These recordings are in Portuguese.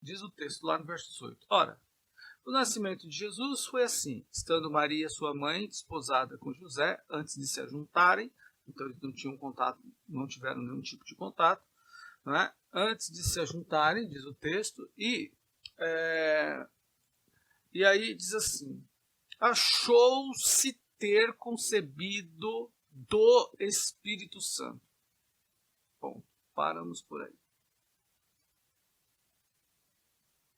Diz o texto lá no verso 18. Ora, o nascimento de Jesus foi assim, estando Maria, sua mãe, desposada com José, antes de se ajuntarem, então eles não tinham contato, não tiveram nenhum tipo de contato, né? Antes de se ajuntarem, diz o texto, e aí diz assim, achou-se ter concebido do Espírito Santo. Bom, paramos por aí.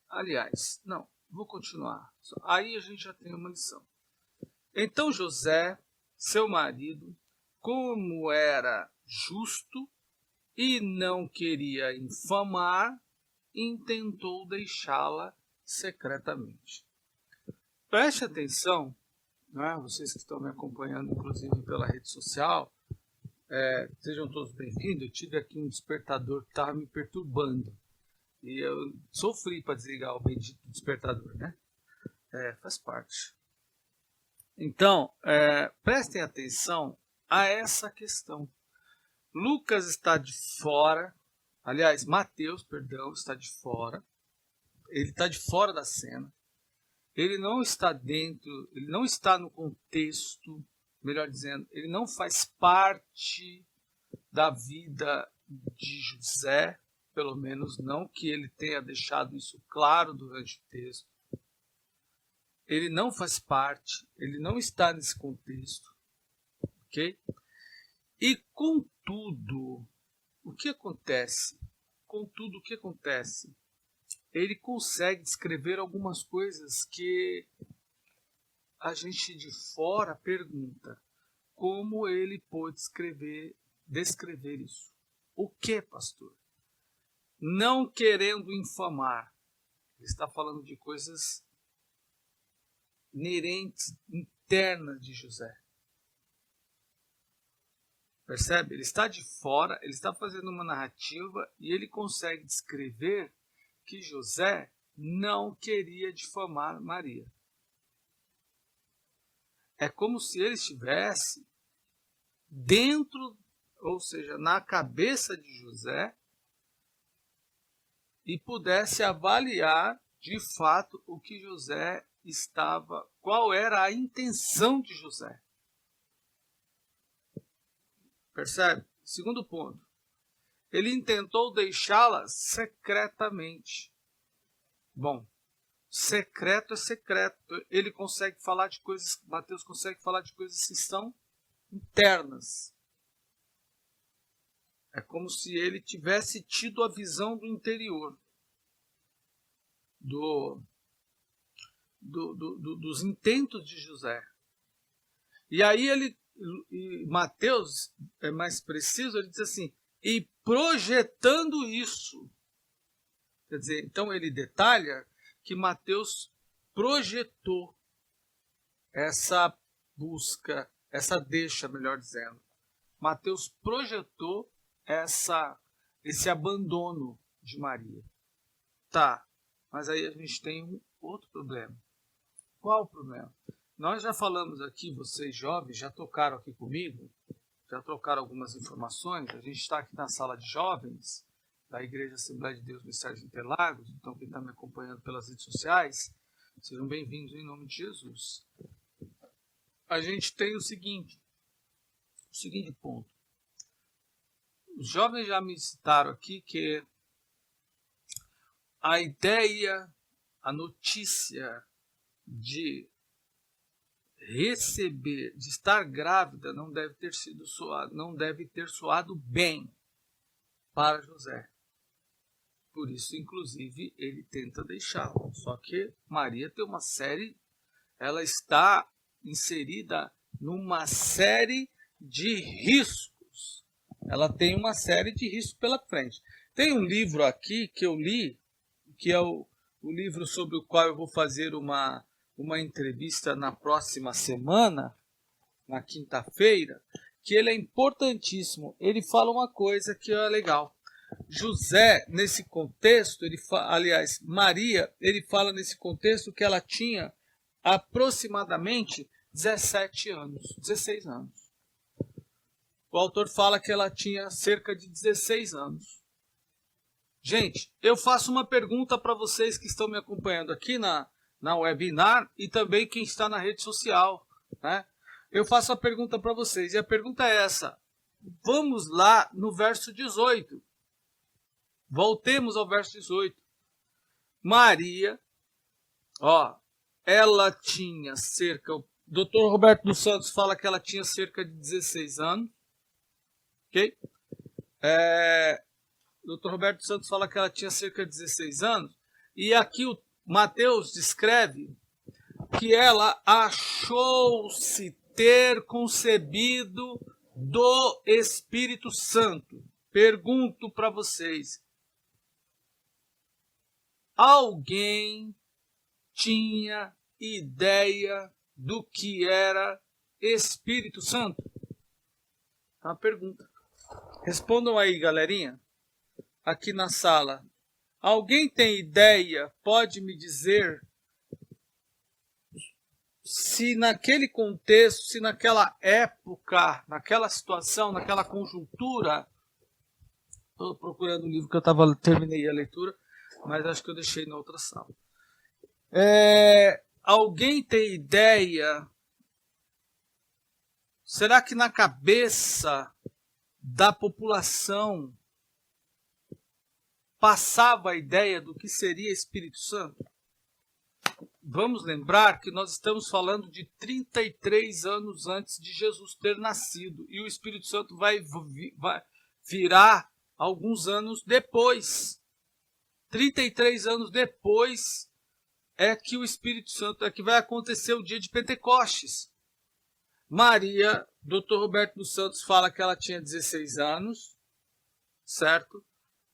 Aliás, não, vou continuar. Aí a gente já tem uma lição. Então José, seu marido, como era justo e não queria infamar, intentou deixá-la secretamente. Preste atenção, né, vocês que estão me acompanhando, inclusive pela rede social, sejam todos bem-vindos. Eu tive aqui um despertador que estava me perturbando. E eu sofri para desligar o bendito despertador, né? Faz parte. Então, prestem atenção a essa questão. Lucas está de fora, aliás, Mateus, perdão, está de fora. Ele está de fora da cena. Ele não está dentro, ele não está no contexto, melhor dizendo, ele não faz parte da vida de José, pelo menos não que ele tenha deixado isso claro durante o texto. Ele não faz parte, ele não está nesse contexto, ok? E contudo, o que acontece? Contudo, o que acontece? Ele consegue descrever algumas coisas que a gente de fora pergunta como ele pôde descrever isso. O que, pastor? Não querendo infamar. Ele está falando de coisas inerentes, internas de José. Percebe? Ele está de fora, ele está fazendo uma narrativa e ele consegue descrever que José não queria difamar Maria. É como se ele estivesse dentro, ou seja, na cabeça de José, e pudesse avaliar de fato o que José estava, qual era a intenção de José. Percebe? Segundo ponto. Ele intentou deixá-la secretamente. Bom, secreto é secreto. Ele consegue falar de coisas, Mateus consegue falar de coisas que são internas. É como se ele tivesse tido a visão do interior, dos intentos de José. E aí Mateus é mais preciso, ele diz assim, e projetando isso. Quer dizer, então ele detalha que Mateus projetou essa busca, essa deixa, melhor dizendo. Mateus projetou esse abandono de Maria. Tá, mas aí a gente tem um outro problema. Qual o problema? Nós já falamos aqui, vocês jovens já tocaram aqui comigo, já trocaram algumas informações. A gente está aqui na sala de jovens da Igreja Assembleia de Deus Ministério de Interlagos. Então, quem está me acompanhando pelas redes sociais, sejam bem-vindos em nome de Jesus. A gente tem o seguinte ponto. Os jovens já me citaram aqui que a ideia, a notícia de receber, de estar grávida, não deve ter soado bem para José. Por isso, inclusive, ele tenta deixá-la. Só que Maria tem uma série, ela está inserida numa série de riscos. Ela tem uma série de riscos pela frente. Tem um livro aqui que eu li, que é o livro sobre o qual eu vou fazer uma entrevista na próxima semana, na quinta-feira, que ele é importantíssimo. Ele fala uma coisa que é legal. José, nesse contexto, Maria, ele fala nesse contexto que ela tinha aproximadamente 17 anos, 16 anos. O autor fala que ela tinha cerca de 16 anos. Gente, eu faço uma pergunta para vocês que estão me acompanhando aqui na webinar e também quem está na rede social, né? Eu faço a pergunta para vocês e a pergunta é essa. Vamos lá no verso 18. Voltemos ao verso 18. Maria, ó, ela tinha cerca... O Dr. Roberto dos Santos fala que ela tinha cerca de 16 anos. Ok? O Dr. Roberto dos Santos fala que ela tinha cerca de 16 anos. E aqui o Mateus descreve que ela achou-se ter concebido do Espírito Santo. Pergunto para vocês. Alguém tinha ideia do que era Espírito Santo? É uma pergunta. Respondam aí, galerinha, aqui na sala. Alguém tem ideia, pode me dizer, se naquele contexto, se naquela época, naquela situação, naquela conjuntura... Estou procurando um livro que eu terminei a leitura, mas acho que eu deixei na outra sala. Alguém tem ideia? Será que na cabeça da população passava a ideia do que seria Espírito Santo? Vamos lembrar que nós estamos falando de 33 anos antes de Jesus ter nascido. E o Espírito Santo vai virar alguns anos depois. 33 anos depois é que o Espírito Santo, é que vai acontecer o dia de Pentecostes. Maria, Dr. Roberto dos Santos fala que ela tinha 16 anos, certo?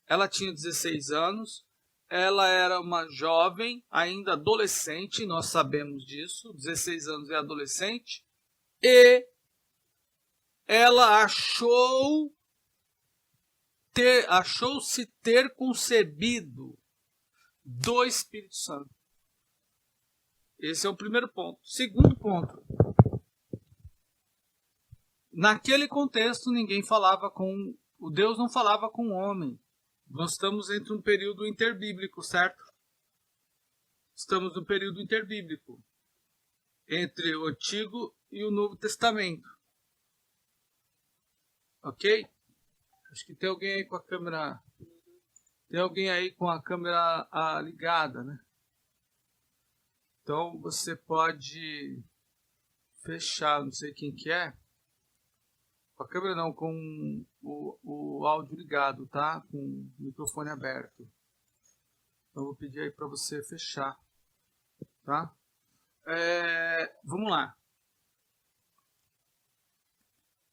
Ela tinha 16 anos, ela era uma jovem, ainda adolescente, nós sabemos disso, 16 anos é adolescente, e ela achou-se ter concebido do Espírito Santo. Esse é o primeiro ponto. Segundo ponto. Naquele contexto, ninguém falava com... O Deus não falava com o homem. Nós estamos entre um período interbíblico, certo? Estamos no período interbíblico. Entre o Antigo e o Novo Testamento. Ok? Acho que tem alguém aí com a câmera... Tem alguém aí com a câmera ligada, né? Então, você pode fechar, não sei quem que é. Com a câmera não, com o áudio ligado, tá? Com o microfone aberto. Então, eu vou pedir aí para você fechar, tá? Vamos lá.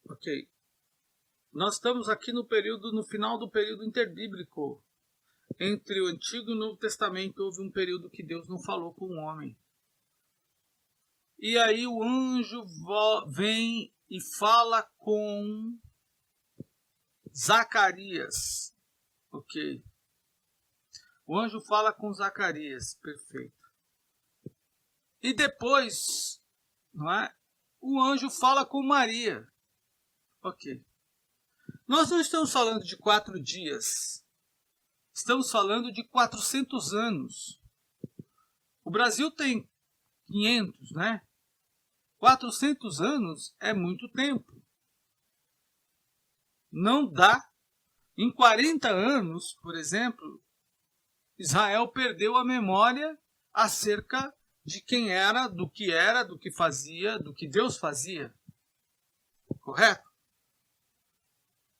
Ok. Nós estamos aqui no final do período interbíblico. Entre o Antigo e o Novo Testamento houve um período que Deus não falou com o homem. E aí o anjo vem e fala com Zacarias. Ok. O anjo fala com Zacarias. Perfeito. E depois, não é? O anjo fala com Maria. Ok. Nós não estamos falando de 4 dias. Estamos falando de 400 anos. O Brasil tem 500, né? 400 anos é muito tempo. Não dá. Em 40 anos, por exemplo, Israel perdeu a memória acerca de quem era, do que fazia, do que Deus fazia. Correto?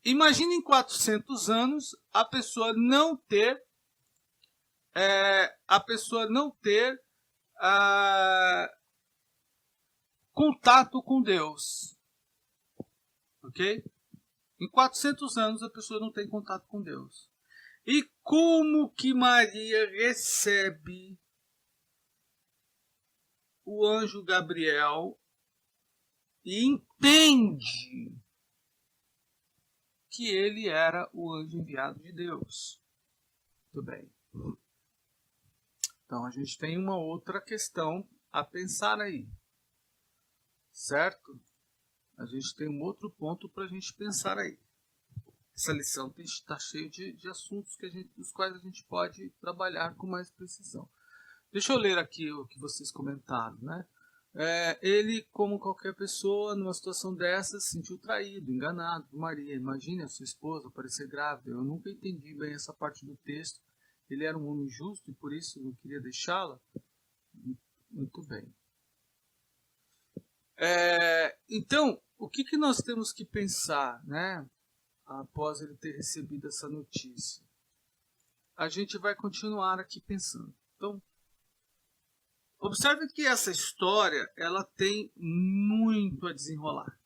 Imagine em 400 anos a pessoa não ter contato com Deus. Ok? Em 400 anos a pessoa não tem contato com Deus. E como que Maria recebe o anjo Gabriel e entende que ele era o anjo enviado de Deus? Muito bem. Então a gente tem uma outra questão a pensar aí. Certo? A gente tem um outro ponto para a gente pensar aí. essa lição está cheia de assuntos dos quais a gente pode trabalhar com mais precisão. Deixa eu ler aqui o que vocês comentaram, né? Ele, como qualquer pessoa, numa situação dessa, se sentiu traído, enganado por Maria. Imagine a sua esposa parecer grávida. Eu nunca entendi bem essa parte do texto. Ele era um homem justo e por isso não queria deixá-la? Muito bem. Então, o que nós temos que pensar, né, após ele ter recebido essa notícia? A gente vai continuar aqui pensando. Então, observe que essa história ela tem muito a desenrolar,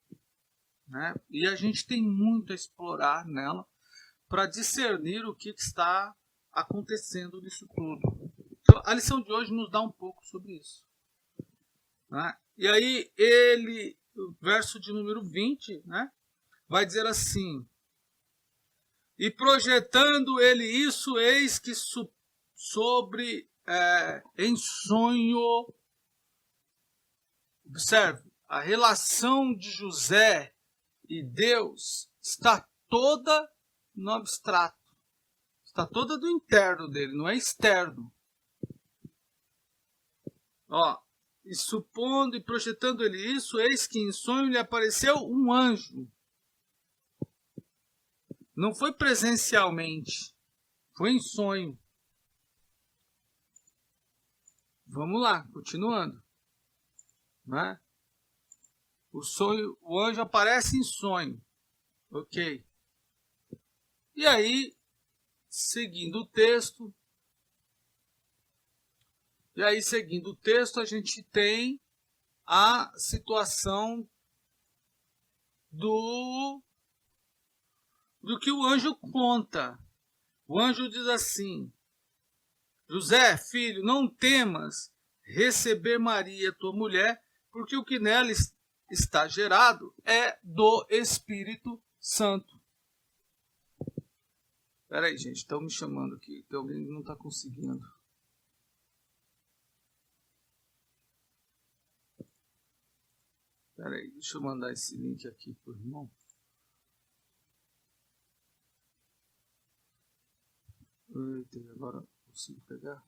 né? E a gente tem muito a explorar nela para discernir o que está acontecendo nisso tudo. Então, a lição de hoje nos dá um pouco sobre isso, né? E aí o verso de número 20, né, vai dizer assim: e projetando ele isso, eis que em sonho, observe, a relação de José e Deus está toda no abstrato, está toda do interno dele, não é externo. E supondo e projetando ele isso, eis que em sonho lhe apareceu um anjo. Não foi presencialmente, foi em sonho. Vamos lá, continuando, né? O anjo aparece em sonho, ok? E aí, seguindo o texto, a gente tem a situação do que o anjo conta. O anjo diz assim: José, filho, não temas receber Maria, tua mulher, porque o que nela está gerado é do Espírito Santo. Espera aí, gente, estão me chamando aqui. Tem alguém que não está conseguindo. Espera aí, deixa eu mandar esse link aqui para o irmão. Eita, agora consigo pegar.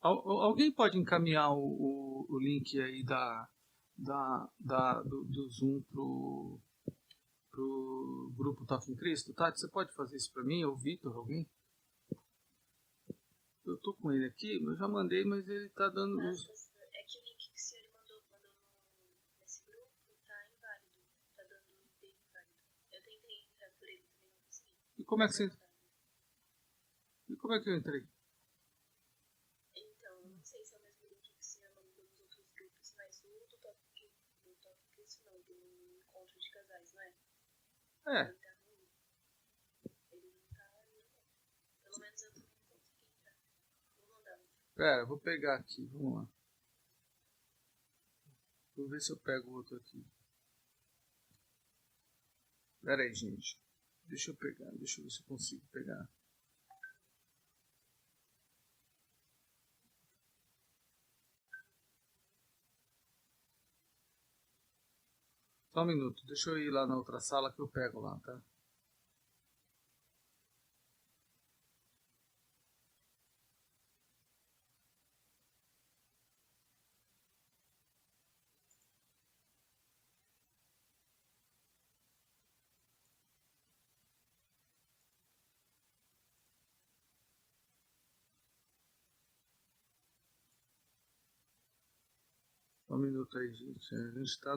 Alguém pode encaminhar o link aí do Zoom pro grupo Toque em Cristo? Tati, você pode fazer isso para mim? Ou Vitor, alguém? Eu tô com ele aqui, eu já mandei, mas ele tá dando... É que o link que o senhor mandou nesse grupo tá inválido, tá dando IP inválido. Eu tentei entrar por ele, também não consegui. E como é que eu entrei? Então, eu não sei se é o mesmo link que o senhor mandou nos outros grupos, mas o do Toque Cristo não, do Encontro de Casais, não é? É. Ele não tá ali, não. Pelo menos eu também não consegui entrar. Vou mandar. Pera, vou pegar aqui, vamos lá. Vou ver se eu pego outro aqui. Pera aí, gente. Deixa eu pegar, deixa eu ver se eu consigo pegar. Só um minuto, deixa eu ir lá na outra sala que eu pego lá, tá? Só um minuto aí, gente. A gente está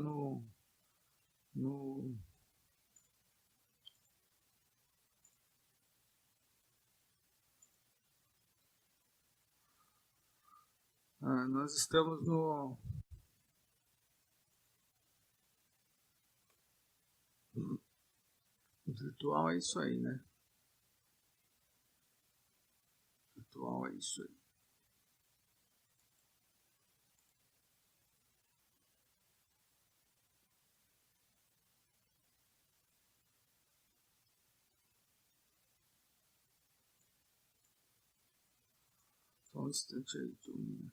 nós estamos no virtual, é isso aí, né? Virtual é isso aí. Só um instante aí, turminha.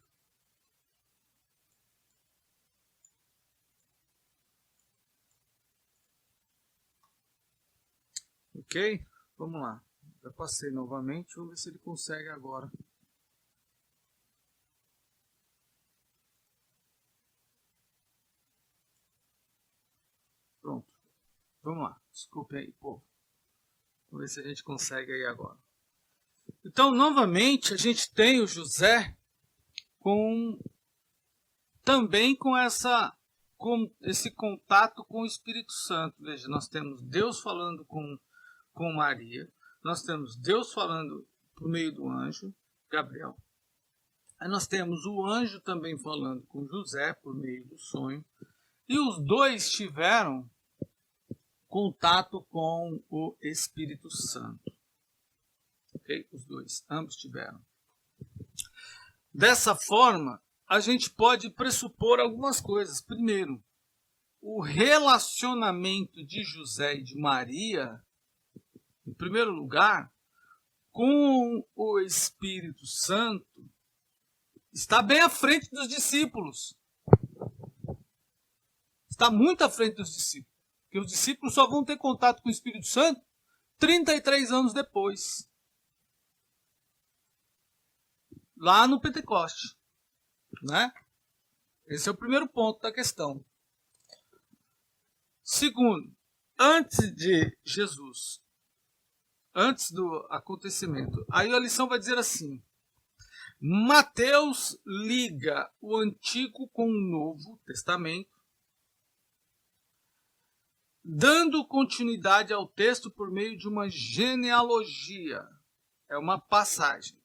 Ok? Vamos lá. Já passei novamente, vamos ver se ele consegue agora. Pronto. Vamos lá. Desculpe aí, povo. Vamos ver se a gente consegue aí agora. Então, novamente, a gente tem o José também com esse contato com o Espírito Santo. Veja, nós temos Deus falando com Maria, nós temos Deus falando por meio do anjo, Gabriel. Aí nós temos o anjo também falando com José por meio do sonho. E os dois tiveram contato com o Espírito Santo. Ok? Os dois, ambos tiveram. Dessa forma, a gente pode pressupor algumas coisas. Primeiro, o relacionamento de José e de Maria, em primeiro lugar, com o Espírito Santo, está bem à frente dos discípulos. Está muito à frente dos discípulos. Porque os discípulos só vão ter contato com o Espírito Santo 33 anos depois. Lá no Pentecoste. Né? Esse é o primeiro ponto da questão. Segundo, antes de Jesus, antes do acontecimento, aí a lição vai dizer assim: Mateus liga o Antigo com o Novo Testamento, dando continuidade ao texto por meio de uma genealogia. É uma passagem.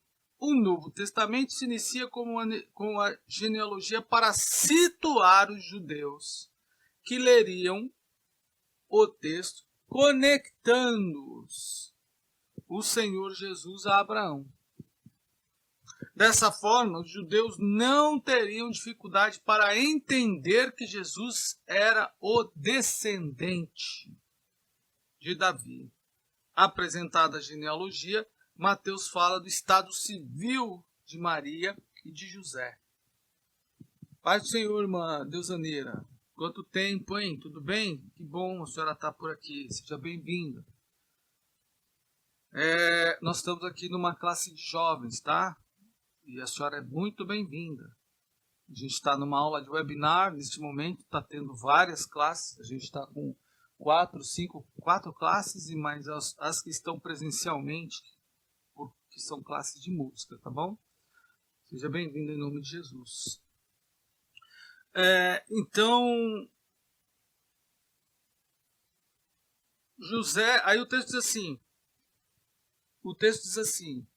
O Novo Testamento se inicia com a genealogia para situar os judeus que leriam o texto, conectando-os o Senhor Jesus a Abraão. Dessa forma, os judeus não teriam dificuldade para entender que Jesus era o descendente de Davi. Apresentada a genealogia, Mateus fala do estado civil de Maria e de José. Paz do Senhor, irmã Deusaneira. Quanto tempo, hein? Tudo bem? Que bom a senhora estar por aqui. Seja bem-vinda. Nós estamos aqui numa classe de jovens, tá? E a senhora é muito bem-vinda. A gente está numa aula de webinar. Neste momento está tendo várias classes. A gente está com 4 classes e mais as que estão presencialmente, que são classes de música, tá bom? Seja bem-vindo em nome de Jesus. Então, José, aí o texto diz assim,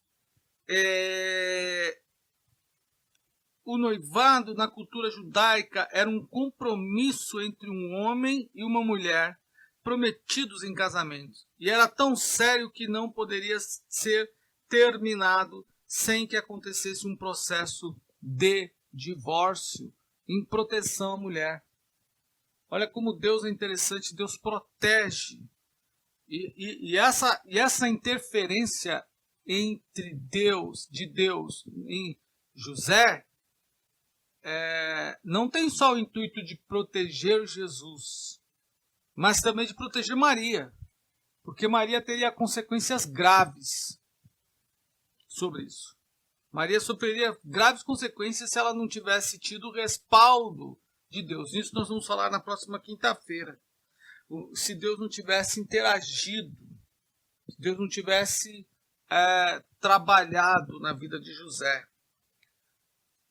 o noivado na cultura judaica era um compromisso entre um homem e uma mulher prometidos em casamento. E era tão sério que não poderia ser terminado sem que acontecesse um processo de divórcio em proteção à mulher. Olha como Deus é interessante, Deus protege. E essa interferência entre de Deus em José, não tem só o intuito de proteger Jesus, mas também de proteger Maria, porque Maria teria consequências graves sobre isso. Maria sofreria graves consequências se ela não tivesse tido o respaldo de Deus. Isso nós vamos falar na próxima quinta-feira. Se Deus não tivesse interagido, se Deus não tivesse trabalhado na vida de José.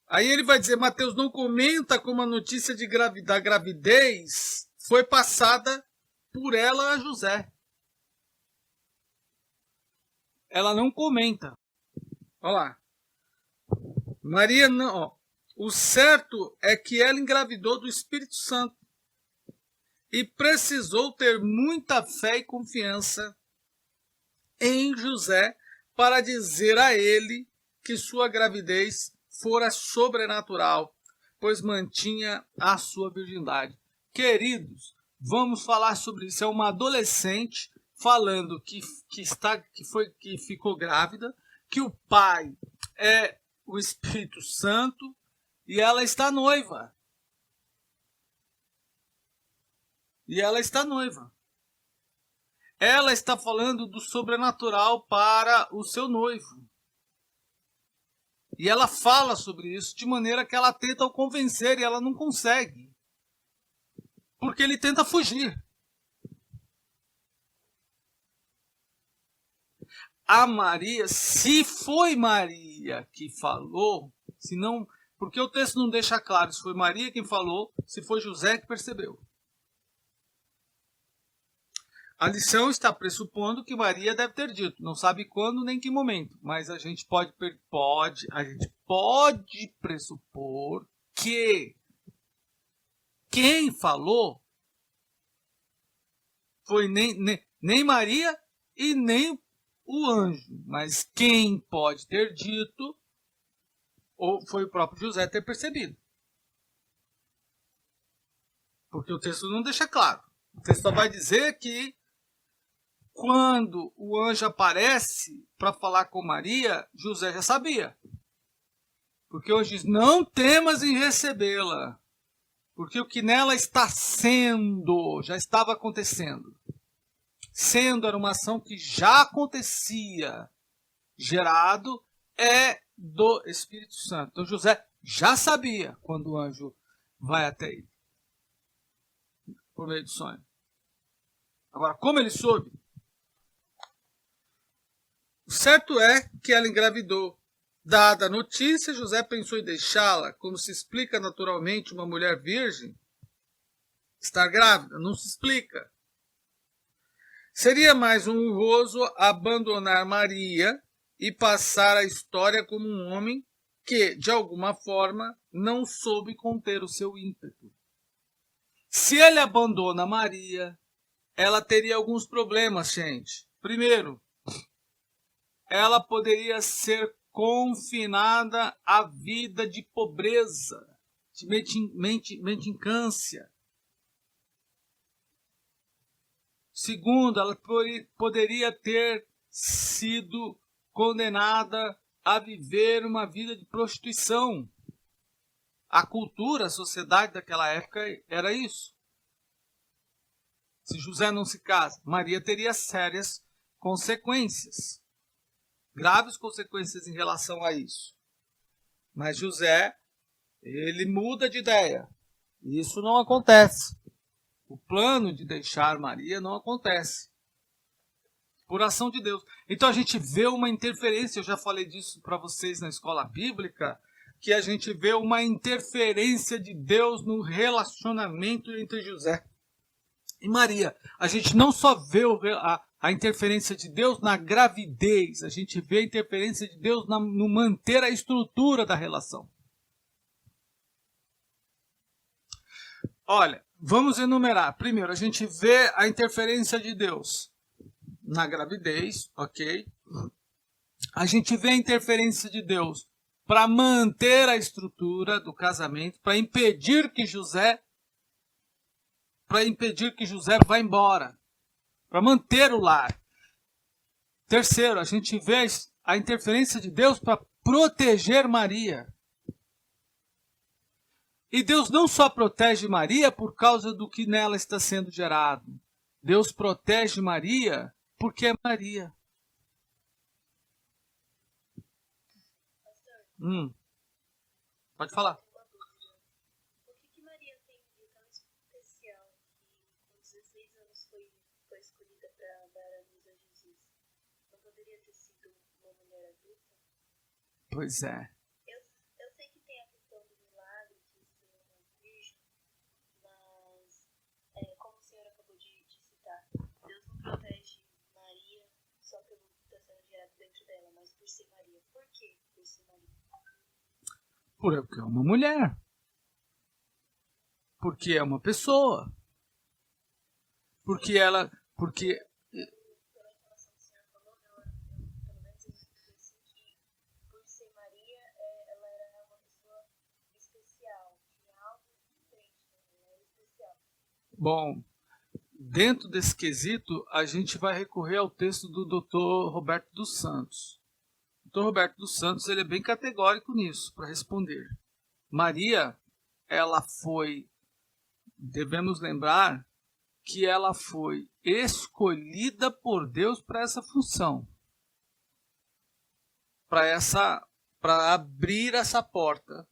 Aí ele vai dizer, Mateus não comenta como a notícia da gravidez foi passada por ela a José. Ela não comenta. Olha lá. Maria não. Ó. O certo é que ela engravidou do Espírito Santo e precisou ter muita fé e confiança em José para dizer a ele que sua gravidez fora sobrenatural, pois mantinha a sua virgindade. Queridos, vamos falar sobre isso. É uma adolescente falando que ficou grávida, que o pai é o Espírito Santo e ela está noiva. ela está falando do sobrenatural para o seu noivo. E ela fala sobre isso de maneira que ela tenta o convencer e ela não consegue. Porque ele tenta fugir. A Maria, se foi Maria que falou, se não, porque o texto não deixa claro se foi Maria quem falou, se foi José que percebeu. A lição está pressupondo que Maria deve ter dito, não sabe quando nem que momento, mas a gente pode pressupor que quem falou foi nem Maria e nem o anjo, mas quem pode ter dito ou foi o próprio José ter percebido. Porque o texto não deixa claro. O texto só vai dizer que quando o anjo aparece para falar com Maria, José já sabia. Porque o anjo diz, não temas em recebê-la. Porque o que nela está sendo, já estava acontecendo. Sendo era uma ação que já acontecia, gerado é do Espírito Santo. Então José já sabia quando o anjo vai até ele, por meio do sonho. Agora, como ele soube? O certo é que ela engravidou. Dada a notícia, José pensou em deixá-la, como se explica naturalmente uma mulher virgem estar grávida. Não se explica. Seria mais honroso abandonar Maria e passar a história como um homem que, de alguma forma, não soube conter o seu ímpeto. Se ele abandona Maria, ela teria alguns problemas, gente. Primeiro, ela poderia ser confinada à vida de pobreza, de mendicância. Segundo, ela poderia ter sido condenada a viver uma vida de prostituição. A cultura, a sociedade daquela época era isso. Se José não se casa, Maria teria sérias consequências. Graves consequências em relação a isso. Mas José, ele muda de ideia. E isso não acontece. O plano de deixar Maria não acontece. Por ação de Deus. Então a gente vê uma interferência, eu já falei disso para vocês na escola bíblica, que a gente vê uma interferência de Deus no relacionamento entre José e Maria. A gente não só vê a interferência de Deus na gravidez, a gente vê a interferência de Deus no manter a estrutura da relação. Olha, vamos enumerar. Primeiro, a gente vê a interferência de Deus na gravidez, ok? A gente vê a interferência de Deus para manter a estrutura do casamento, para impedir que José vá embora, para manter o lar. Terceiro, a gente vê a interferência de Deus para proteger Maria. E Deus não só protege Maria por causa do que nela está sendo gerado. Deus protege Maria porque é Maria. Pode falar. O que Maria tem de tão especial que com 16 anos foi escolhida para dar a luz a Jesus? Não poderia ter sido uma mulher adulta? Pois é. Eu sei que tem a questão do milagre de ser uma virgem, mas como o senhor acabou de citar, Deus não protege Maria só pelo que está sendo gerado dentro dela, mas por ser Maria. Por que por ser Maria? Porque é uma mulher. Porque é uma pessoa. Porque Pela informação que o senhor falou, pelo menos eu entendi assim que por ser Maria, ela era uma pessoa especial, tinha algo diferente, ela era especial. bom, dentro desse quesito, a gente vai recorrer ao texto do Dr. Roberto dos Santos. O Dr. Roberto dos Santos ele é bem categórico nisso, para responder. Maria, ela foi, devemos lembrar, que ela foi escolhida por Deus para essa função, para abrir essa porta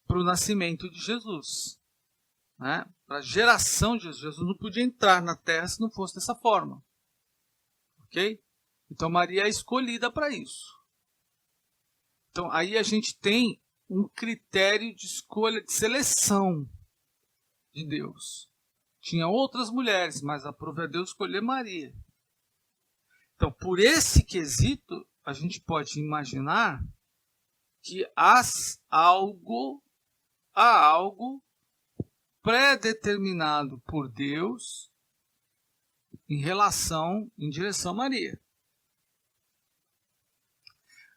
para o nascimento de Jesus, né? Para a geração de Jesus. Jesus não podia entrar na terra se não fosse dessa forma, ok? Então Maria é escolhida para isso. Então aí a gente tem um critério de escolha, de seleção de Deus. Tinha outras mulheres, mas aprove a Deus escolher Maria. Então, por esse quesito, a gente pode imaginar que há algo pré-determinado por Deus em direção a Maria.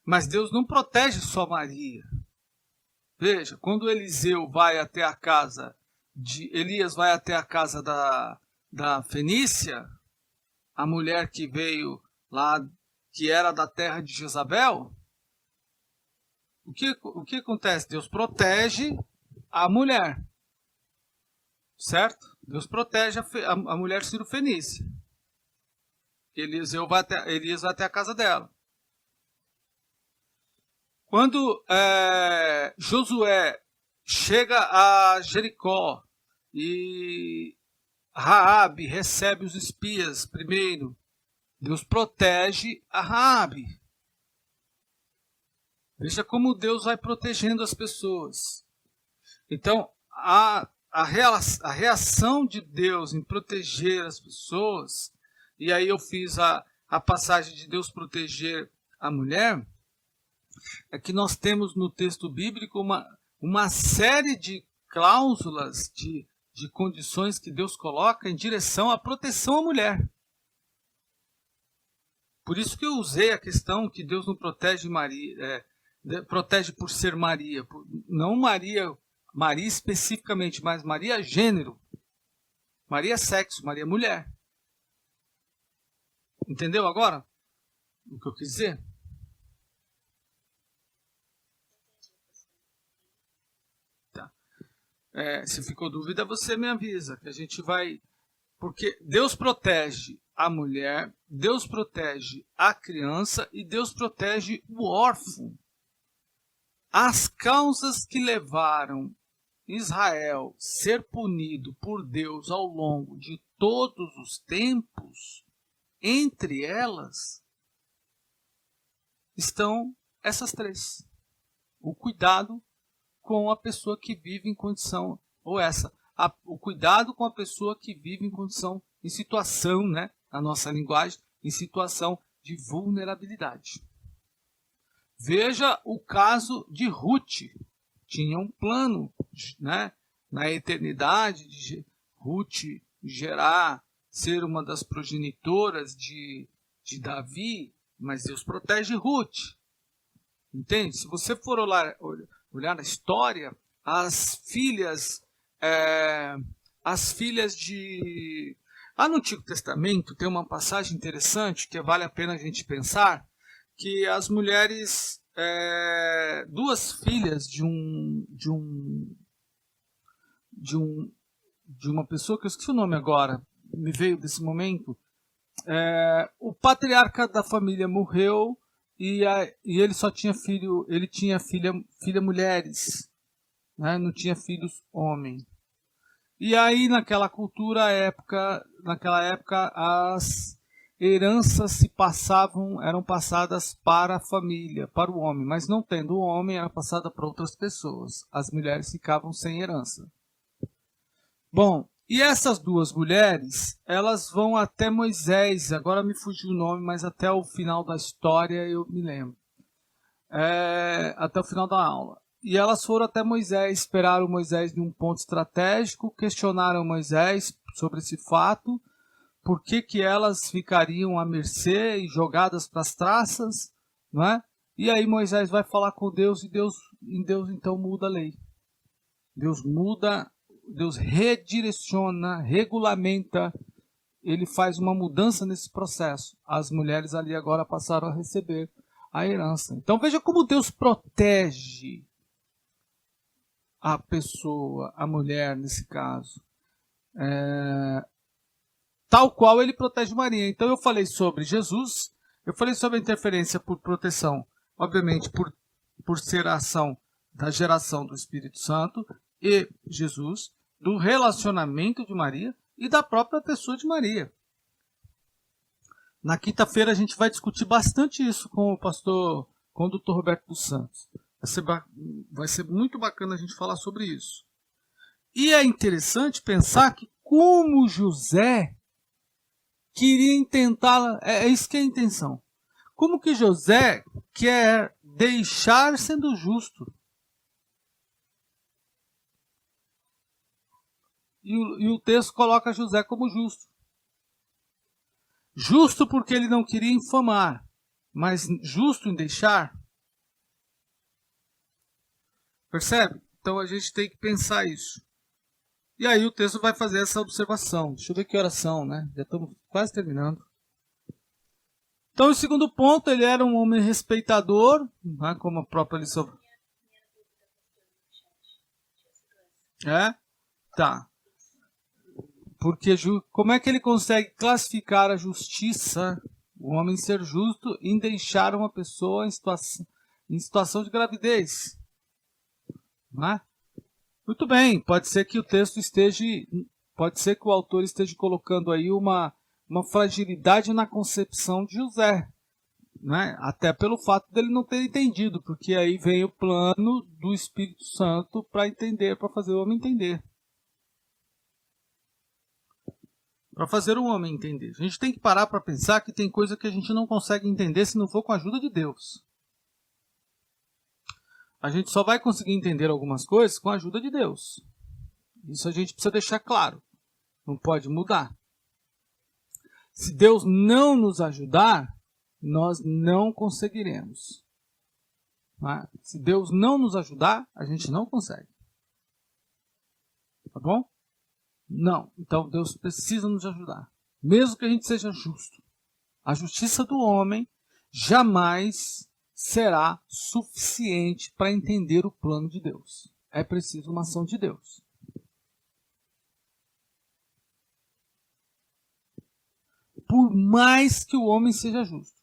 Mas Deus não protege só Maria. Veja, quando Elias vai até a casa da Fenícia, a mulher que veio lá, que era da terra de Jezabel, o que acontece? Deus protege a mulher, certo? Deus protege a mulher sírio-fenícia. Elias vai até a casa dela. Quando Josué chega a Jericó e Raabe recebe os espias primeiro, Deus protege a Raabe. Veja como Deus vai protegendo as pessoas. Então, a reação de Deus em proteger as pessoas, e aí eu fiz a passagem de Deus proteger a mulher, é que nós temos no texto bíblico uma série de cláusulas, de condições que Deus coloca em direção à proteção à mulher. Por isso que eu usei a questão que Deus não protege Maria, protege por ser Maria, não Maria especificamente, mas Maria gênero, Maria sexo, Maria mulher. Entendeu agora o que eu quis dizer? Se ficou dúvida, você me avisa, que a gente vai... Porque Deus protege a mulher, Deus protege a criança e Deus protege o órfão. As causas que levaram Israel a ser punido por Deus ao longo de todos os tempos, entre elas, estão essas três. O cuidado com a pessoa que vive em condição, o cuidado com a pessoa que vive em condição, em situação, né, na nossa linguagem, em situação de vulnerabilidade. Veja o caso de Ruth. Tinha um plano, né, na eternidade de Ruth ser uma das progenitoras de Davi, mas Deus protege Ruth. Entende? Se você for olhar a história, as filhas de... no Antigo Testamento tem uma passagem interessante que vale a pena a gente pensar, que as mulheres, duas filhas de uma pessoa que eu esqueci o nome agora, me veio desse momento, o patriarca da família morreu e ele só tinha filha mulheres, né? Não tinha filhos homem. E aí naquela naquela época as heranças eram passadas para a família, para o homem, mas não tendo o homem, era passada para outras pessoas. As mulheres ficavam sem herança. Bom, e essas duas mulheres, elas vão até Moisés, agora me fugiu o nome, mas até o final da história eu me lembro. Até o final da aula. E elas foram até Moisés, esperaram Moisés em um ponto estratégico, questionaram Moisés sobre esse fato, por que elas ficariam à mercê e jogadas para as traças, não é? E aí Moisés vai falar com Deus e Deus então muda a lei. Deus redireciona, regulamenta, ele faz uma mudança nesse processo. As mulheres ali agora passaram a receber a herança. Então veja como Deus protege a pessoa, a mulher nesse caso. tal qual ele protege Maria. Então eu falei sobre Jesus, eu falei sobre a interferência por proteção, obviamente por ser a ação da geração do Espírito Santo e Jesus, do relacionamento de Maria e da própria pessoa de Maria. Na quinta-feira a gente vai discutir bastante isso com o pastor, com o Dr. Roberto dos Santos. Vai ser muito bacana a gente falar sobre isso. E é interessante pensar que como José queria intentar, é isso que é a intenção. Como que José quer deixar sendo justo? E o texto coloca José como justo. Justo porque ele não queria infamar, mas justo em deixar. Percebe? Então a gente tem que pensar isso. E aí o texto vai fazer essa observação. Deixa eu ver que horas são, né? Já estamos quase terminando. Então o segundo ponto, ele era um homem respeitador, né? Como a própria lição. Tá. Porque como é que ele consegue classificar a justiça, o homem ser justo, em deixar uma pessoa em situação de gravidez? Não é? Muito bem, pode ser que o texto pode ser que o autor esteja colocando aí uma fragilidade na concepção de José, né? Até pelo fato dele não ter entendido, porque aí vem o plano do Espírito Santo para entender, para fazer o homem entender. Para fazer o homem entender. A gente tem que parar para pensar que tem coisa que a gente não consegue entender se não for com a ajuda de Deus. A gente só vai conseguir entender algumas coisas com a ajuda de Deus. Isso a gente precisa deixar claro. Não pode mudar. Se Deus não nos ajudar, nós não conseguiremos. Tá? Se Deus não nos ajudar, a gente não consegue. Tá bom? Não. Então Deus precisa nos ajudar. Mesmo que a gente seja justo. A justiça do homem jamais será suficiente para entender o plano de Deus. É preciso uma ação de Deus. Por mais que o homem seja justo,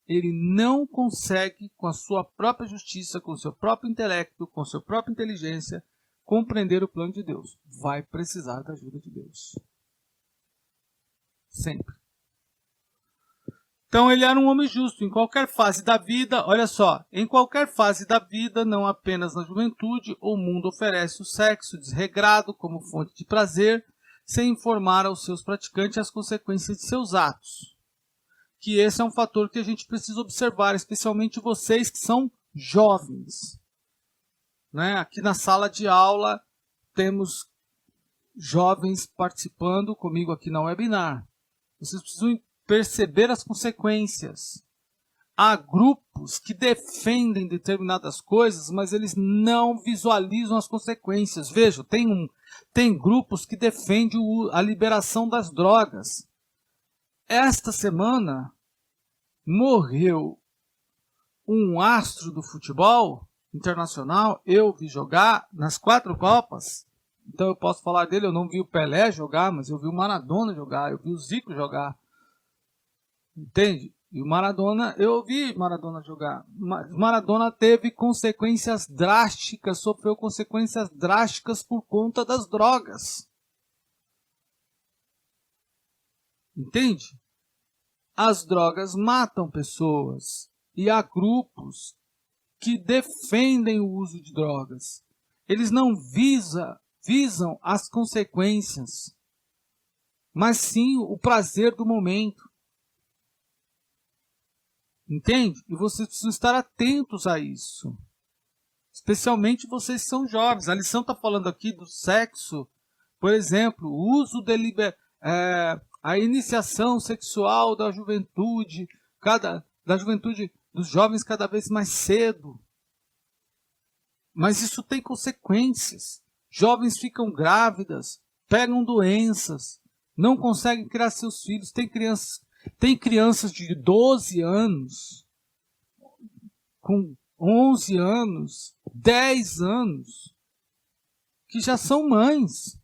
ele não consegue, com a sua própria justiça, com o seu próprio intelecto, com a sua própria inteligência, compreender o plano de Deus. Vai precisar da ajuda de Deus. Sempre. Então ele era um homem justo em qualquer fase da vida. Olha só, em qualquer fase da vida, não apenas na juventude, o mundo oferece o sexo desregrado como fonte de prazer, sem informar aos seus praticantes as consequências de seus atos. Que esse é um fator que a gente precisa observar, especialmente vocês que são jovens. Né? Aqui na sala de aula temos jovens participando comigo aqui na webinar. Vocês precisam perceber as consequências. Há grupos que defendem determinadas coisas, mas eles não visualizam as consequências. Veja, tem grupos que defendem a liberação das drogas. Esta semana morreu um astro do futebol internacional. Eu vi jogar nas 4 Copas. Então eu posso falar dele. Eu não vi o Pelé jogar, mas eu vi o Maradona jogar. Eu vi o Zico jogar. Entende? E o Maradona, eu vi Maradona jogar. Maradona teve consequências drásticas, sofreu consequências drásticas por conta das drogas. Entende? As drogas matam pessoas. E há grupos que defendem o uso de drogas. Eles não visam as consequências, mas sim o prazer do momento. Entende? E vocês precisam estar atentos a isso. Especialmente vocês que são jovens. A lição está falando aqui do sexo. Por exemplo, o uso a iniciação sexual da juventude, dos jovens cada vez mais cedo. Mas isso tem consequências. Jovens ficam grávidas, pegam doenças, não conseguem criar seus filhos. Tem crianças de 12 anos, com 11 anos, 10 anos, que já são mães.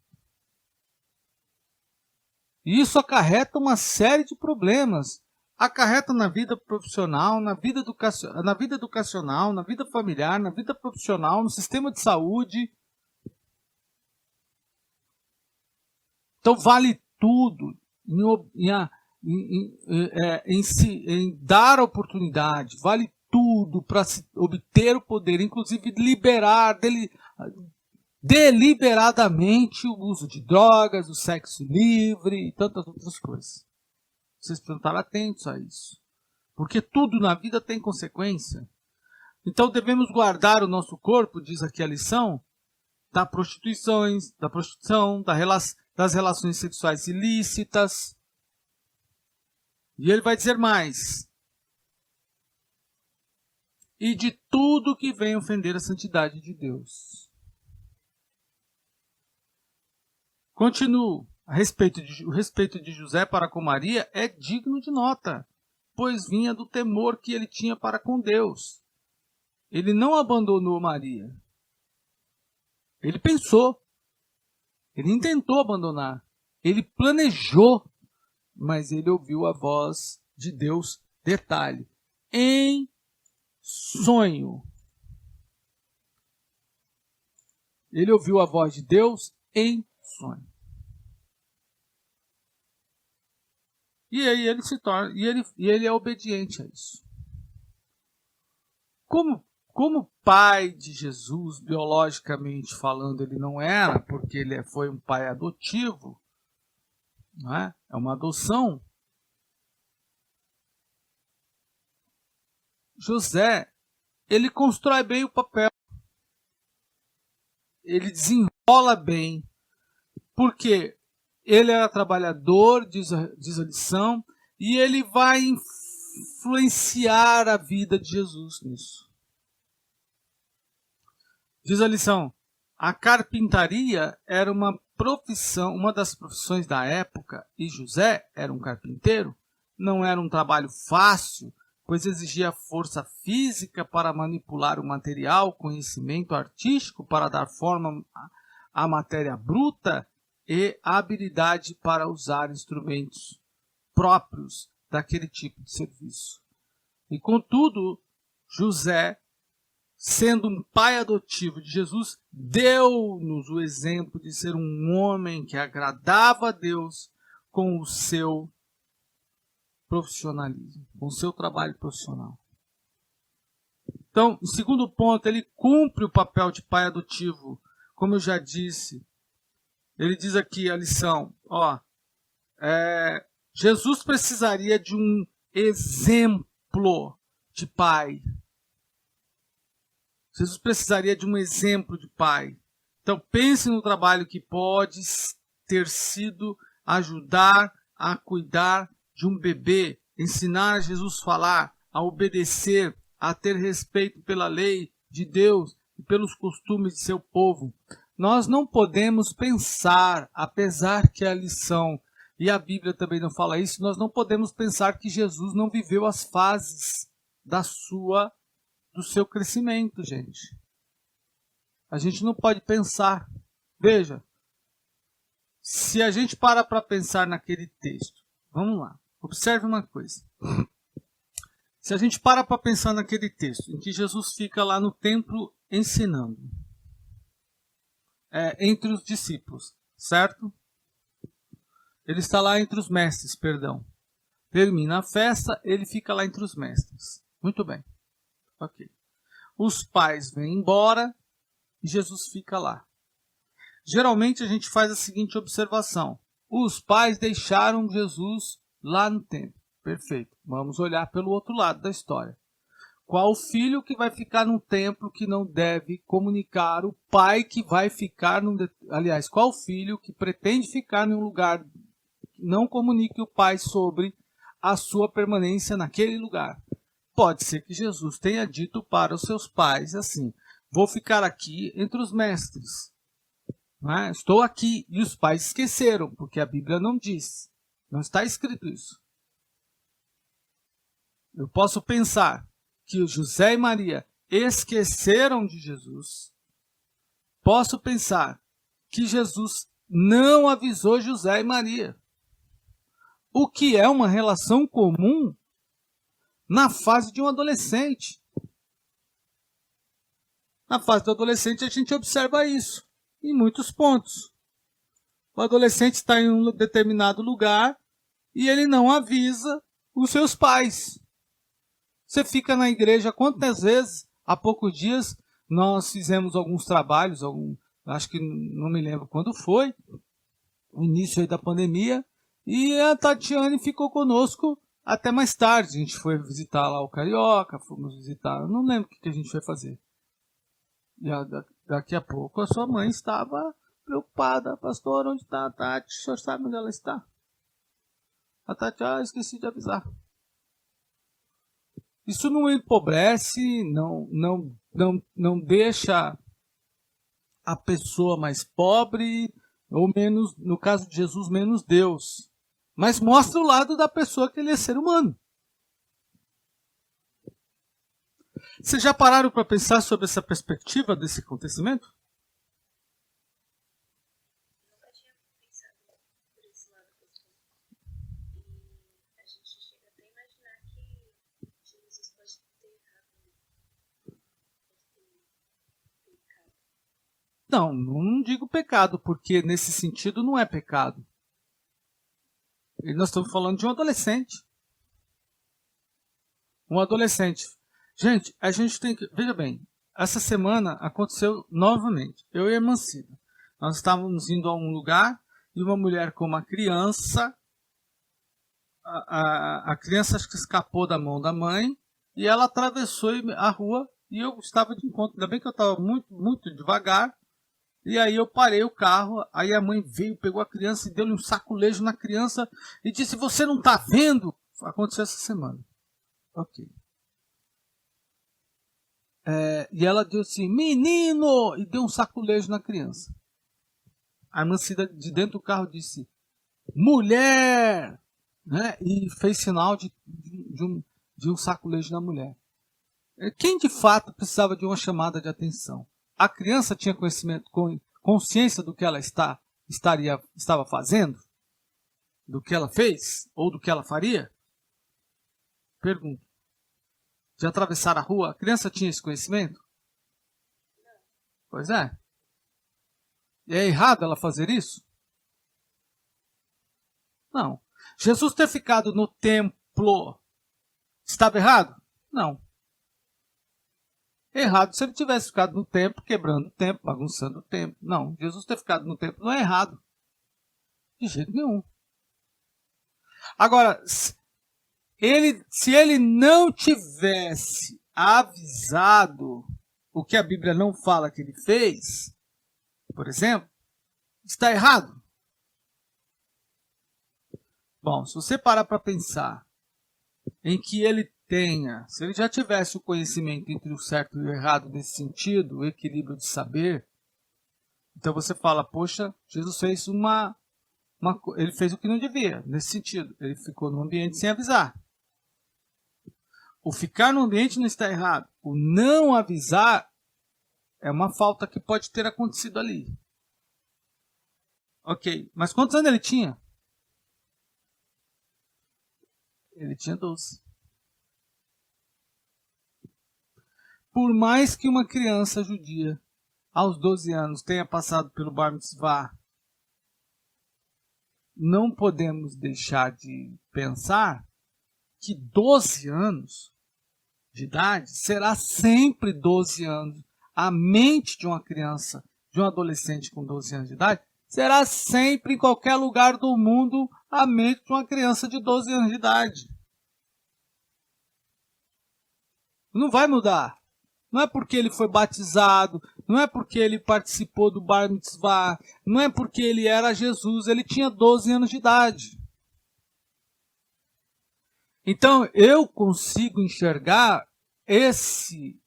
E isso acarreta uma série de problemas. Acarreta na vida profissional, na vida educacional, na vida familiar, na vida profissional, no sistema de saúde. Então vale tudo em dar oportunidade, vale tudo para se obter o poder, inclusive liberar deliberadamente o uso de drogas, o sexo livre e tantas outras coisas. Vocês precisam estar atentos a isso. Porque tudo na vida tem consequência. Então devemos guardar o nosso corpo, diz aqui a lição, da prostituição, das relações sexuais ilícitas. E ele vai dizer mais. E de tudo que vem ofender a santidade de Deus. Continuo. O respeito de José para com Maria é digno de nota, pois vinha do temor que ele tinha para com Deus. Ele não abandonou Maria. Ele pensou. Ele intentou abandonar. Ele planejou. Mas ele ouviu a voz de Deus, detalhe, em sonho. Ele ouviu a voz de Deus em sonho. E aí ele se torna, e ele é obediente a isso. Como pai de Jesus, biologicamente falando, ele não era, porque ele foi um pai adotivo, não é? É uma adoção. José, ele constrói bem o papel. Ele desenrola bem. Porque ele era trabalhador, diz a lição, e ele vai influenciar a vida de Jesus nisso. Diz a lição, a carpintaria era uma profissão, uma das profissões da época, e José era um carpinteiro. Não era um trabalho fácil, pois exigia força física para manipular o material, conhecimento artístico para dar forma à matéria bruta e a habilidade para usar instrumentos próprios daquele tipo de serviço. E contudo, José, sendo um pai adotivo de Jesus, deu-nos o exemplo de ser um homem que agradava a Deus com o seu profissionalismo, com o seu trabalho profissional. Então, em segundo ponto, ele cumpre o papel de pai adotivo, como eu já disse. Ele diz aqui a lição, Jesus precisaria de um exemplo de pai. Jesus precisaria de um exemplo de pai. Então pense no trabalho que pode ter sido ajudar a cuidar de um bebê, ensinar a Jesus a falar, a obedecer, a ter respeito pela lei de Deus e pelos costumes de seu povo. Nós não podemos pensar, apesar que a lição e a Bíblia também não fala isso, nós não podemos pensar que Jesus não viveu as fases do seu crescimento, gente. A gente não pode pensar. Veja, se a gente para pensar naquele texto, vamos lá, observe uma coisa. Se a gente para pensar naquele texto, em que Jesus fica lá no templo ensinando, entre os discípulos, certo? Ele está lá entre os mestres, perdão. Termina a festa, ele fica lá entre os mestres. Muito bem. Ok. Os pais vêm embora e Jesus fica lá. Geralmente a gente faz a seguinte observação. Os pais deixaram Jesus lá no templo. Perfeito. Vamos olhar pelo outro lado da história. Qual filho que vai ficar num templo que não deve comunicar o pai que vai ficar aliás, qual filho que pretende ficar em um lugar que não comunique o pai sobre a sua permanência naquele lugar? Pode ser que Jesus tenha dito para os seus pais assim, vou ficar aqui entre os mestres. Não é? Estou aqui. E os pais esqueceram, porque a Bíblia não diz. Não está escrito isso. Eu posso pensar que José e Maria esqueceram de Jesus. Posso pensar que Jesus não avisou José e Maria. o que é uma relação comum na fase de um adolescente. Na fase do adolescente a gente observa isso em muitos pontos. O adolescente está em um determinado lugar e ele não avisa os seus pais. Você fica na igreja quantas vezes? Há poucos dias nós fizemos alguns trabalhos, acho que não me lembro quando foi, o início aí da pandemia, e a Tatiane ficou conosco até mais tarde. A gente foi visitar lá o Carioca, fomos visitar, eu não lembro o que a gente foi fazer. E daqui a pouco a sua mãe estava preocupada. Pastor, onde está a Tati? O senhor sabe onde ela está? A Tati, esqueci de avisar. Isso não empobrece, não deixa a pessoa mais pobre, ou menos, no caso de Jesus, menos Deus. Mas mostra o lado da pessoa que ele é ser humano. Vocês já pararam para pensar sobre essa perspectiva desse acontecimento? Nunca tinha pensado por esse lado. E a gente chega até a imaginar que Jesus pode ter errado. Pecado. Não digo pecado, porque nesse sentido não é pecado. E nós estamos falando de um adolescente. Um adolescente. Gente, a gente tem que... Veja bem, essa semana aconteceu novamente. Eu e a irmã Cida. Nós estávamos indo a um lugar e uma mulher com uma criança. A criança acho que escapou da mão da mãe e ela atravessou a rua e eu estava de encontro. Ainda bem que eu estava muito, muito devagar. E aí eu parei o carro, aí a mãe veio, pegou a criança e deu-lhe um saculejo na criança e disse, você não está vendo? Aconteceu essa semana. Ok. E ela disse assim, menino! E deu um saculejo na criança. A irmã Cida de dentro do carro disse, mulher! Né? E fez sinal de um saculejo na mulher. Quem de fato precisava de uma chamada de atenção? A criança tinha conhecimento, consciência do que ela estava fazendo? Do que ela fez? Ou do que ela faria? Pergunto. De atravessar a rua, a criança tinha esse conhecimento? Não. Pois é. E é errado ela fazer isso? Não. Jesus ter ficado no templo estava errado? Não. Errado se ele tivesse ficado no templo, quebrando o templo, bagunçando o templo. Não, Jesus ter ficado no templo não é errado. De jeito nenhum. Agora, se ele não tivesse avisado o que a Bíblia não fala que ele fez, por exemplo, está errado. Bom, se você parar para pensar em que ele se ele já tivesse o conhecimento entre o certo e o errado nesse sentido, o equilíbrio de saber, então você fala, poxa, Jesus fez ele fez o que não devia, nesse sentido. Ele ficou no ambiente sem avisar. O ficar no ambiente não está errado. O não avisar é uma falta que pode ter acontecido ali. Ok, mas quantos anos ele tinha? Ele tinha 12. Por mais que uma criança judia, aos 12 anos, tenha passado pelo Bar Mitzvah, não podemos deixar de pensar que 12 anos de idade será sempre 12 anos. A mente de uma criança, de um adolescente com 12 anos de idade, será sempre, em qualquer lugar do mundo, a mente de uma criança de 12 anos de idade. Não vai mudar. Não é porque ele foi batizado, não é porque ele participou do Bar Mitzvah, não é porque ele era Jesus, ele tinha 12 anos de idade. Então, eu consigo enxergar esse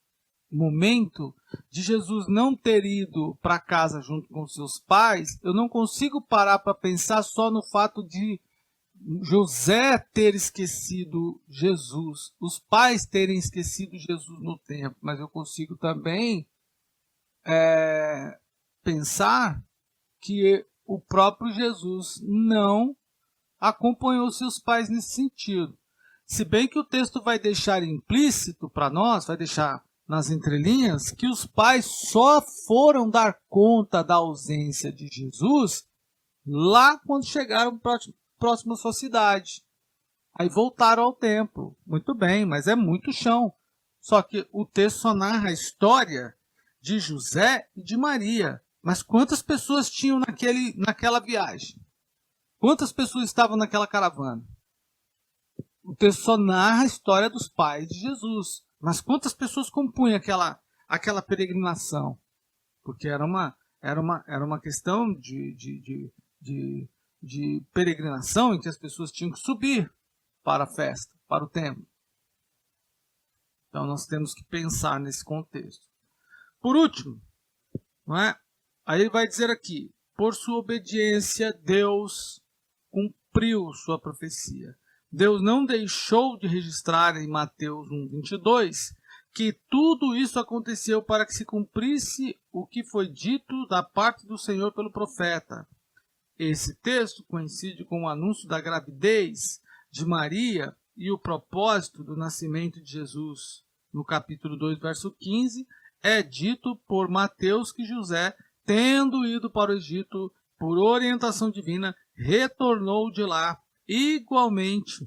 momento de Jesus não ter ido para casa junto com seus pais. Eu não consigo parar para pensar só no fato de José ter esquecido Jesus, os pais terem esquecido Jesus no templo, mas eu consigo também pensar que o próprio Jesus não acompanhou seus pais nesse sentido. Se bem que o texto vai deixar implícito para nós, vai deixar nas entrelinhas, que os pais só foram dar conta da ausência de Jesus lá quando chegaram próximo à sua cidade. Aí voltaram ao templo. Muito bem, mas é muito chão. Só que o texto só narra a história de José e de Maria. Mas quantas pessoas tinham naquela viagem? Quantas pessoas estavam naquela caravana? O texto só narra a história dos pais de Jesus. Mas quantas pessoas compunham aquela peregrinação? Porque era uma questão de peregrinação em que as pessoas tinham que subir para a festa, para o templo. Então nós temos que pensar nesse contexto. Por último, não é? Aí ele vai dizer aqui, por sua obediência, Deus cumpriu sua profecia. Deus não deixou de registrar em Mateus 1:22 que tudo isso aconteceu para que se cumprisse o que foi dito da parte do Senhor pelo profeta. Esse texto coincide com o anúncio da gravidez de Maria e o propósito do nascimento de Jesus. No capítulo 2, verso 15, é dito por Mateus que José, tendo ido para o Egito por orientação divina, retornou de lá igualmente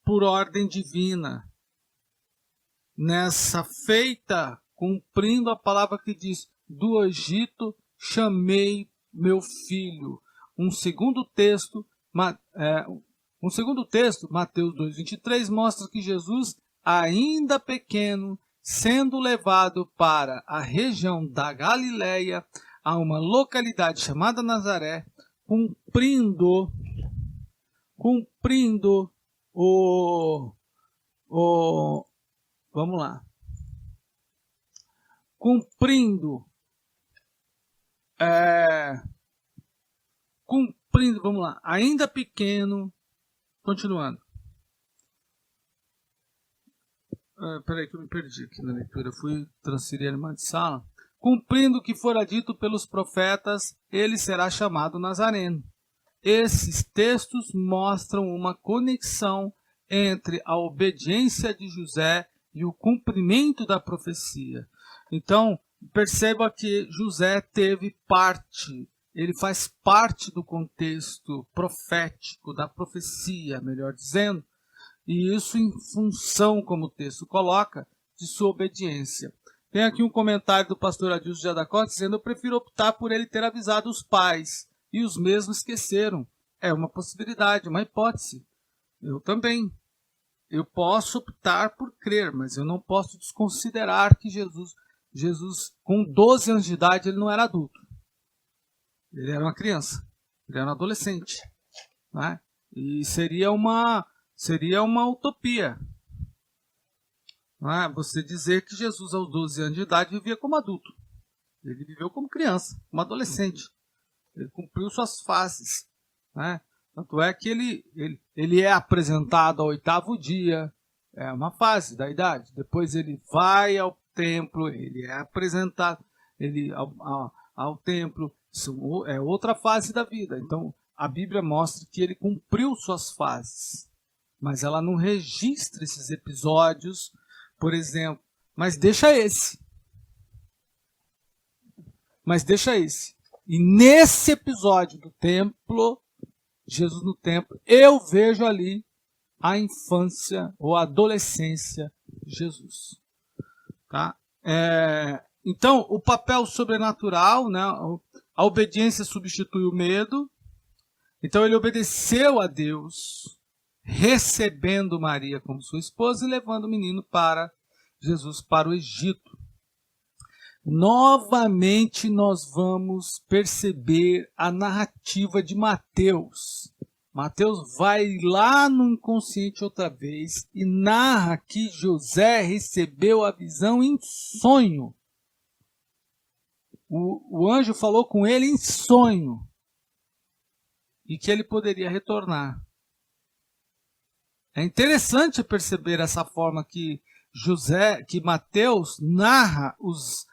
por ordem divina. Nessa feita, cumprindo a palavra que diz, do Egito chamei meu filho. Um segundo texto, Mateus 2:23, mostra que Jesus, ainda pequeno, sendo levado para a região da Galileia, a uma localidade chamada Nazaré, cumprindo ainda pequeno, continuando. Peraí que eu me perdi aqui na leitura, fui transferir a irmã de sala. Cumprindo o que fora dito pelos profetas, ele será chamado Nazareno. Esses textos mostram uma conexão entre a obediência de José e o cumprimento da profecia. Então, perceba que José teve parte, ele faz parte do contexto profético, da profecia, melhor dizendo, e isso em função, como o texto coloca, de sua obediência. Tem aqui um comentário do pastor Adilson de Adacó dizendo: eu prefiro optar por ele ter avisado os pais, e os mesmos esqueceram. É uma possibilidade, uma hipótese. Eu também. Eu posso optar por crer, mas eu não posso desconsiderar que Jesus, com 12 anos de idade, ele não era adulto. Ele era uma criança. Ele era um adolescente. Né? E seria uma utopia. Não é? Você dizer que Jesus, aos 12 anos de idade, vivia como adulto. Ele viveu como criança, como adolescente. Ele cumpriu suas fases. Né? Tanto é que ele é apresentado ao 8º dia, é uma fase da idade. Depois ele vai ao templo, ele é apresentado ao templo. Isso é outra fase da vida. Então, a Bíblia mostra que ele cumpriu suas fases. Mas ela não registra esses episódios, por exemplo. Mas deixa esse. E nesse episódio do templo, Jesus no templo, eu vejo ali a infância ou a adolescência de Jesus. Tá? Então, o papel sobrenatural, né? A obediência substitui o medo. Então, ele obedeceu a Deus, recebendo Maria como sua esposa e levando o menino Jesus para o Egito. Novamente nós vamos perceber a narrativa de Mateus. Mateus vai lá no inconsciente outra vez e narra que José recebeu a visão em sonho. O anjo falou com ele em sonho e que ele poderia retornar. É interessante perceber essa forma que Mateus narra os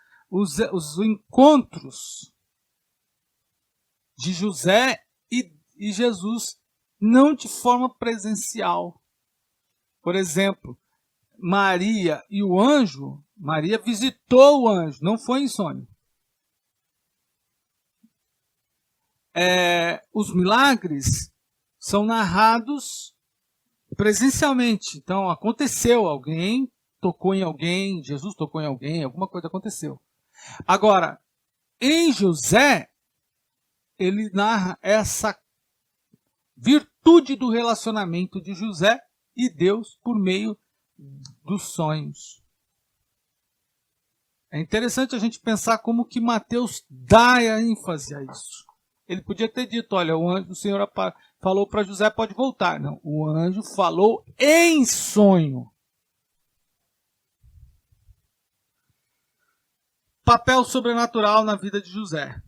encontros de José e Jesus não de forma presencial. Por exemplo, Maria e o anjo, Maria visitou o anjo, não foi em sonho. Os milagres são narrados presencialmente. Então, aconteceu, alguém tocou em alguém, Jesus tocou em alguém, alguma coisa aconteceu. Agora, em José, ele narra essa virtude do relacionamento de José e Deus por meio dos sonhos. É interessante a gente pensar como que Mateus dá a ênfase a isso. Ele podia ter dito, olha, o anjo do Senhor falou para José, pode voltar. Não, o anjo falou em sonho. Papel sobrenatural na vida de José.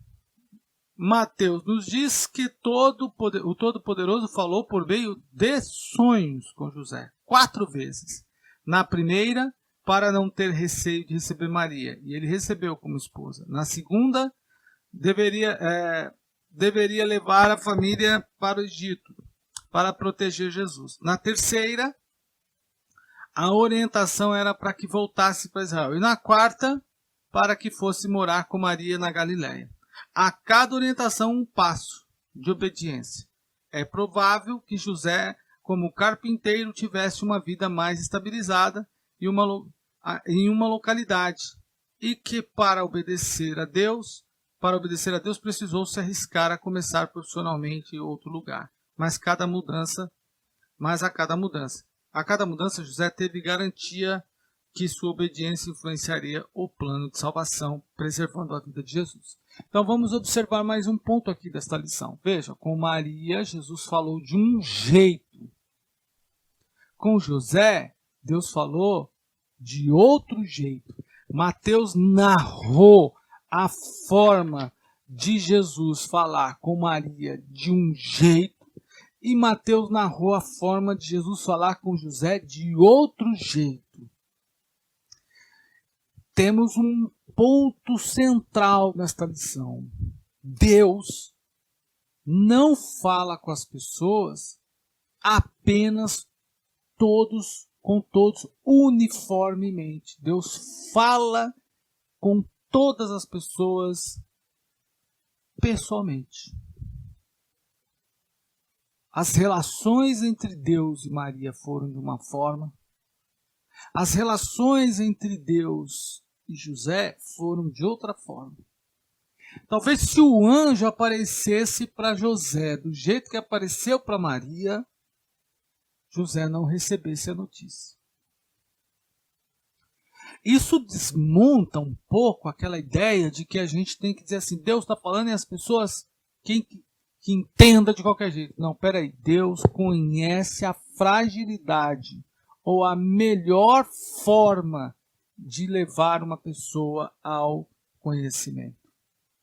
Mateus nos diz que o Todo-Poderoso falou por meio de sonhos com José, 4 vezes. Na primeira, para não ter receio de receber Maria, e ele recebeu como esposa. Na segunda, deveria levar a família para o Egito, para proteger Jesus. Na terceira, a orientação era para que voltasse para Israel. E na quarta, para que fosse morar com Maria na Galiléia. A cada orientação, um passo de obediência. É provável que José, como carpinteiro, tivesse uma vida mais estabilizada em uma localidade, e que para obedecer a Deus precisou se arriscar a começar profissionalmente em outro lugar. A cada mudança, José teve garantia que sua obediência influenciaria o plano de salvação, preservando a vida de Jesus. Então vamos observar mais um ponto aqui desta lição. Veja, com Maria, Jesus falou de um jeito. Com José, Deus falou de outro jeito. Mateus narrou a forma de Jesus falar com Maria de um jeito, e Mateus narrou a forma de Jesus falar com José de outro jeito. Temos um ponto central nesta lição. Deus não fala com as pessoas apenas com todos uniformemente. Deus fala com todas as pessoas pessoalmente. As relações entre Deus e Maria foram de uma forma. As relações entre Deus e José foram de outra forma. Talvez se o anjo aparecesse para José do jeito que apareceu para Maria, José não recebesse a notícia. Isso desmonta um pouco aquela ideia de que a gente tem que dizer assim, Deus está falando e as pessoas que entenda de qualquer jeito. Não, peraí, Deus conhece a fragilidade ou a melhor forma de levar uma pessoa ao conhecimento.